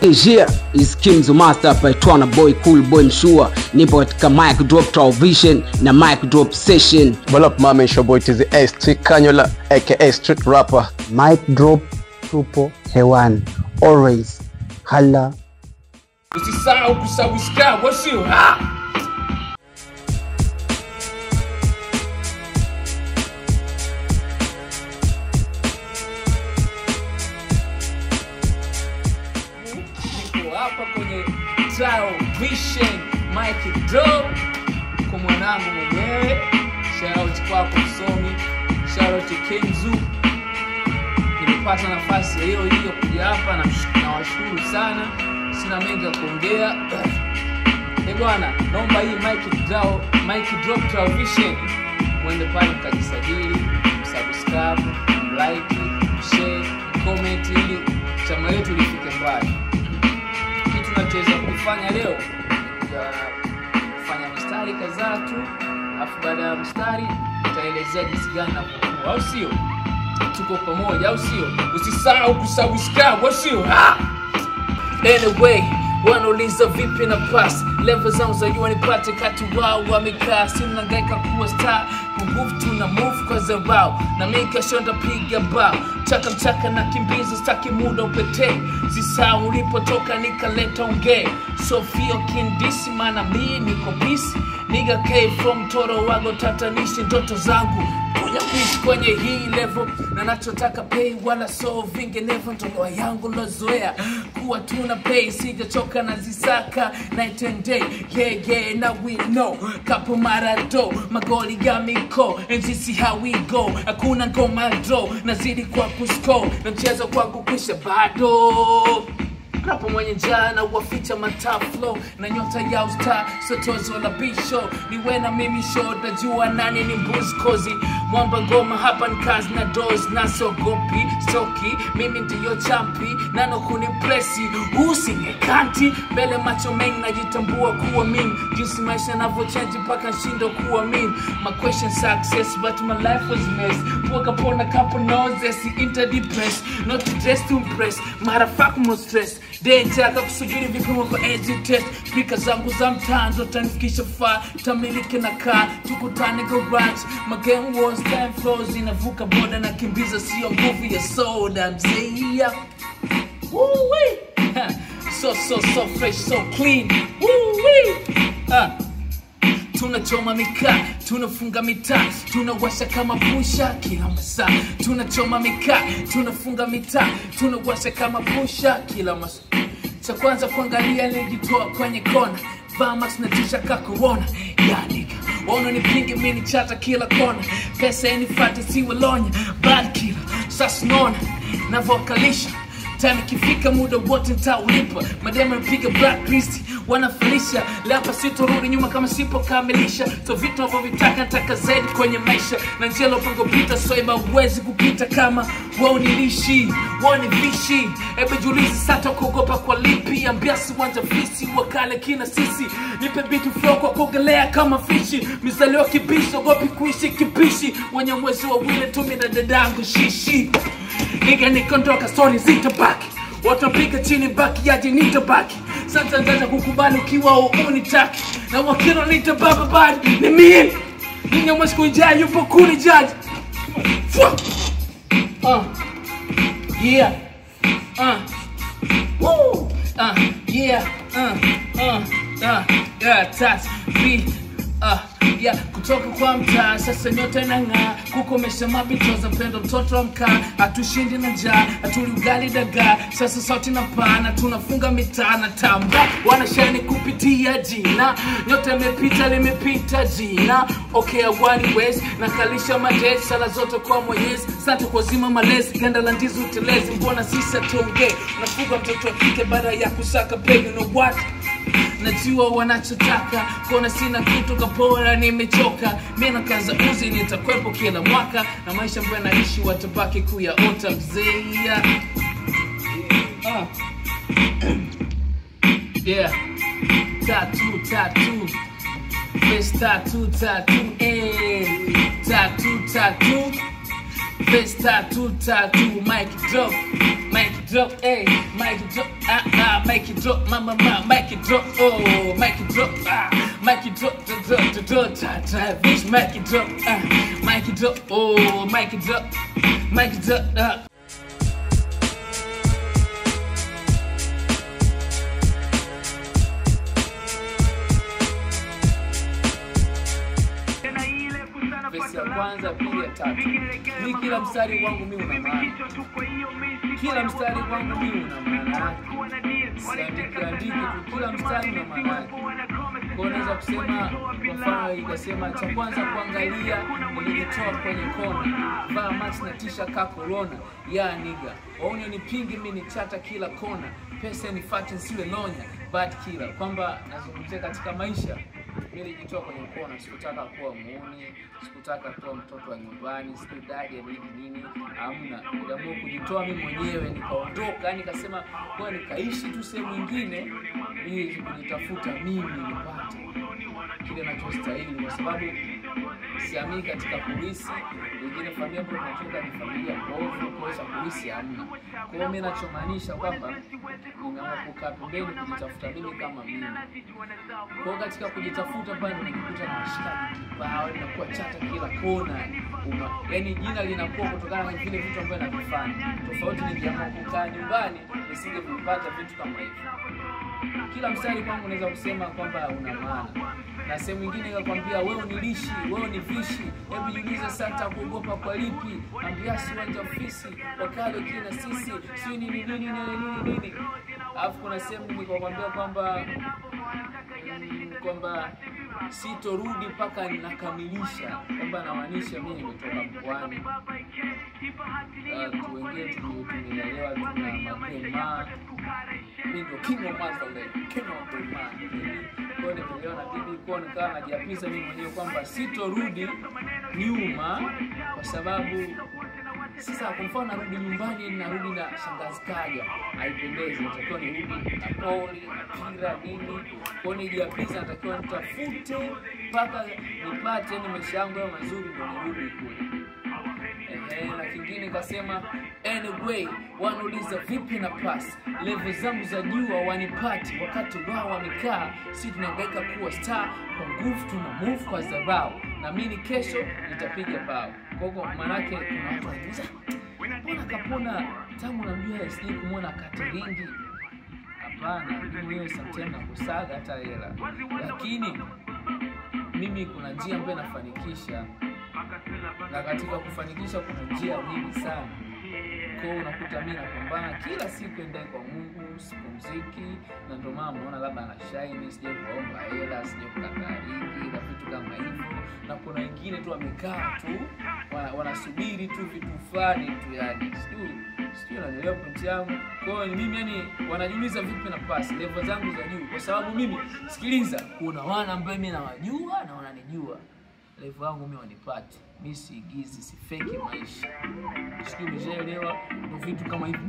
Yeah, is Kings Master by Twana Boy Cool Boy Mshua. Nipo katika Mic Drop Television na Mic Drop Session. What up mama, it's your boy TZ Street Kanyola aka Street Rapper. Mic Drop tupo hewani. Always hala. Usisahau kusubscribe, wasio hapa kwenye Television Mic Drop kwa mwanangu mwenyewe. Shout out kwa Msomi, shout out to Kenzu. Nilipata nafasi hiyo kuja hapa na nawashukuru sana. Sina mengi ya kuongea. Bwana, naomba hii Mic Drop Television mwende pale mkajisajili, subscribe, like, share, comment ili chama letu lifike mbali. Tunachoweza kufanya leo kufanya mstari kadhaa tu, afu baada ya mstari tutaelezea jinsi gani na au sio? Tuko pamoja au sio? Usisahau kusubscribe au sio? Anyway, wanauliza vipi na pass level zangu za jua nipate kati wao wamekaa, si mnangaika kuwa star move tuna move kwa zabao na make sure ndapiga bao chaka na kimbizi staki muda upete sisahau ulipotoka nikaleta ongee Sofia kindisi maana mimi niko busy nigga came from Toro wago tatanishi ndoto zangu kuja kuishi kwenye hii level na nachotaka pay wala so vinginevyo ndoto yangu lozoea kuwa tuna pay sijachoka na zisaka night and day yeah now we know kapo marado magoli gamiko and this is how we go hakuna ngoma draw nazidi kwa kuscore na mchezo kwangu kwisha bado Rapo mwenye jana waficha matap flow na nyota ya star sotozo la bisho niwe na mimi show tajua nani ni mbuzi kozi mwamba ngoma hapa ni kazi na doors na sogopi stoki mimi ndiyo champi nano kunipresi usingekanti mbele macho mengi najitambua kuwa mimi jinsi maisha yanavochange mpaka nshindo kuwa mimi my question success but my life was mess poka pona couple noses interdepressed not to dress to impress matter of fact more stress Dentaka kusujiri vipimo kwa exit test Speaker zangu za mtanzo tanifikisha far Tamilike na car tukutane garage My game was 10 floors inavuka boda na kimbiza siyo nguvu ya soda mzee Woo-wee So fresh, so clean Woo-wee Tunachoma mikaa, tunafunga mitaa, tunawasha kama pusha kila masaa. Tunachoma mikaa, tunafunga mitaa, tunawasha kama pusha kila masaa. Cha kwanza kuangalia nilijitoa kwenye kona, Vamax na tisha ka corona. Ya nigga, wana nipinge mimi chata kila kona. Pesa inifate siwe lonya, bad killer. Sasa nona na vocalisha. Time kifika muda wote nitaulipa madema mpiga Black Christy wanafilisha lapa sitorudi nyuma kama sipo kamilisha so vitu ninavyotaka nataka zaidi kwenye maisha na njelo pango pita so iba uwezi kupita kama wao nilishi wao ni vishi ebe julizi sata kuogopa kwa lipi ambiasi wanja fisi wakale kina sisi nipe bitu flow kwa kuogelea kama fishi mizalio kibishi ogopi kuishi kibishi wenye mwezi wa wile tumi na dadangu shishi Nigga nikondoka story zitabaki Watu pika chini baki yaji nitabaki Sasa ndaza kukubali ukiwa unitaki Na wakino nitababa badi ni mimi Nina mwesiku ijaya yupo kuni jaji Yeah Woo Yeah Tats B Yeah, kutoka kwa mtaa, sasa nyota inang'aa Kukomesha mabito za pendo mtoto wa mkaa Hatushindi na njaa, hatuli ugali dagaa Sasa sauti na pana, tunafunga mitaa na tamba Wanashani kupitia jina Nyota imepita, limepita jina Okay, awani wezi, nakalisha madezi Sala zote kwa mwenyezi, sante kwa zima malezi Ganda la ndizi utelezi, mbona sisa tuonge Nafuga mtoto wa kike baada ya kusaka pay, you know what? Najua wanachotaka Kona sina kitu kapora nimechoka Mina kaza uzi nitakwepo kila mwaka Na maisha ambayo naishi watabaki kuyaota mzee Yeah Tattoo Face tattoo Tattoo Face tattoo Mic drop drop, hey, make it drop, make it drop, mama, make it drop, oh, make it drop, make it drop, bitch, make it drop, make it drop, oh, make it drop, make it drop, Verse ya kwanza, pili, ya tatu. Ni kila mstari wangu mimi una maana. Kila mstari wangu mimi una maana. Siandike tu, kila mstari una maana. Kwa naweza kusema, kwa mfano ikasema cha kwanza kuangalia, nilitoa kwenye kona. Vaa mask na tisha ka corona. Ya nigga, waone nipinge mimi ni chata kila kona. Pesa nifuate siwe lonya, bad killer. Kwamba nazungumzia katika maisha. Mimi nilijitoa kwenye kona, sikutaka kuwa muuni, sikutaka kuwa mtoto wa nyumbani, sikudai nini, hamna. Niliamua kujitoa mimi mwenyewe, nikaondoka, nikasema kwa nikaishi tu sehemu nyingine ili kujitafuta mimi nipate kile ninachostahili, kwa sababu siamini katika polisi. Wengine familia ambayo tunatoka ni familia mbovu, kwa polisi hamna. Kwa hiyo mimi ninachomaanisha kwamba nimeamua kukaa pembeni kujitafuta mimi kama mimi. Kwa hiyo katika kujitafuta pale nikikuta na washikaji kibao, inakuwa chata kila kona. Yaani jina linakuwa kutokana na vile vitu ambavyo navifanya. Tofauti nikiamua kukaa nyumbani nisingevipata vitu kama hivi. Kila mstari kwangu naweza kusema kwamba una maana. Na sehemu nyingine inakwambia wewe unilishi, wewe ni vishi, hebu jiulize sasa kuogopa kwa lipi? Ambiasi wanja ofisi, wakale kina sisi, si nini. Alafu kuna sehemu nikakwambia kwamba sitorudi mpaka ninakamilisha, kwamba namaanisha mimi nimetoka mkoani. Wengine tumeelewa tuna mapema. Mimi ndo king of Masterland, king of the man. Kwa hiyo niliona na bibi kwa nikawa najiapisa mimi mwenyewe kwamba sitorudi nyuma, kwa sababu sasa kwa mfano narudi nyumbani, narudi na shangazi kaja, haipendezi. Natakiwa nirudi na poli, mpira, nini. Kwa hiyo nijiapisa, natakiwa nitafute mpaka nipate maisha yangu ya mazuri ndio nirudi kule. Na kingine kasema anyway, wanauliza vipi na pass level zangu za juu wanipati, wakati wao wamekaa, si tunahangaika kuwa star kwa nguvu, tuna move kwa dharau, na mimi kesho nitapiga bao. Kwa hiyo maana yake kuna watu wanauliza mbona Kapona tangu namjua sije kumuona Cateringi. Hapana, mimi wewe sometimes nakusaga hata hela, lakini mimi kuna njia ambayo nafanikisha, na katika kufanikisha kuna njia nyingi sana. Kwa hiyo unakuta mimi napambana kila siku endai kwa Mungu, sipumziki, na ndio maana unaona labda na shine, sije kuomba hela, sije kukata ringi na vitu kama hivyo. Na kuna wengine tu wamekaa tu wanasubiri tu vitu fulani tu, yani sio naelewa point yangu. Kwa hiyo mimi yani wanajiuliza vipi na pass level zangu za juu, kwa sababu mimi sikiliza, kuna wana ambao mimi nawajua na wananijua level yangu mimi wanipati. Mimi siigizi, si fake maisha. Sio mjelewa ndio vitu kama hivi.